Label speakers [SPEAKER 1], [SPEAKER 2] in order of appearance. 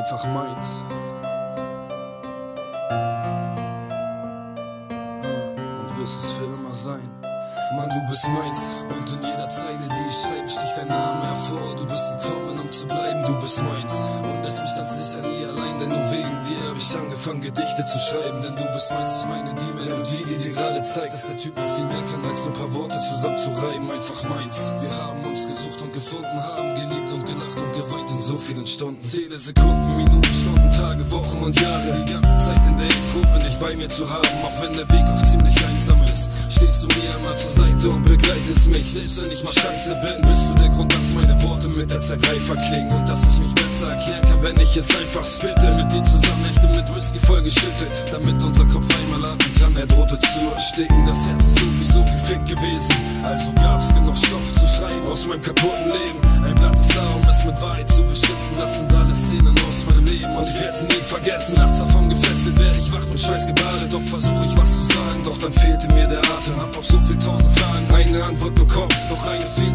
[SPEAKER 1] einfach meins. Und wirst es für immer sein. Mann, du bist meins. Und in jeder Zeile, die ich schreibe, sticht dein Name hervor. Du bist gekommen, um zu bleiben, du bist meins. Und lässt mich ganz sicher nie allein, denn nur wegen dir habe ich angefangen, Gedichte zu schreiben. Denn du bist meins, ich meine die Melodie, die dir gerade zeigt, dass der Typ noch viel mehr kann, als nur ein paar Worte zusammen zu reiben. Einfach meins. Wir haben uns gesucht und gefunden, haben geliebt und gelacht und geweint in so vielen Stunden. Zähle Sekunden, Minuten, Stunden, Tage, Wochen und Jahre. Die ganze Zeit, in der ich froh bin, dich bei mir zu haben. Auch wenn der Weg oft ziemlich einsam ist, stehst du mir immer zur Seite und begleitest mich. Selbst wenn ich mal scheiße bin, bist du der Grund, dass meine Worte mit der Zeit reifer klingen. Und dass ich mich besser erklären kann, wenn ich es einfach spitte. Mit dir zusammen Nächte mit Whisky vollgeschüttet, damit unser Kopf einmal atmen kann. Er drohte zu ersticken, das Herz ist sowieso gefickt gewesen. Also gab's genug Stoff zu schreiben aus meinem kaputten Leben. Ein Blatt ist da, um es mit Wahrheit zu beschriften. Das sind alle Szenen aus meinem Leben und ich werde sie nie vergessen. Nachts davon gefesselt werde ich wach mit Schweiß gebadet. Doch versuche ich was zu sagen, doch dann fehlte mir der Atem. Hab auf so viel tausend Fragen eine Antwort bekommen, doch eine fehlt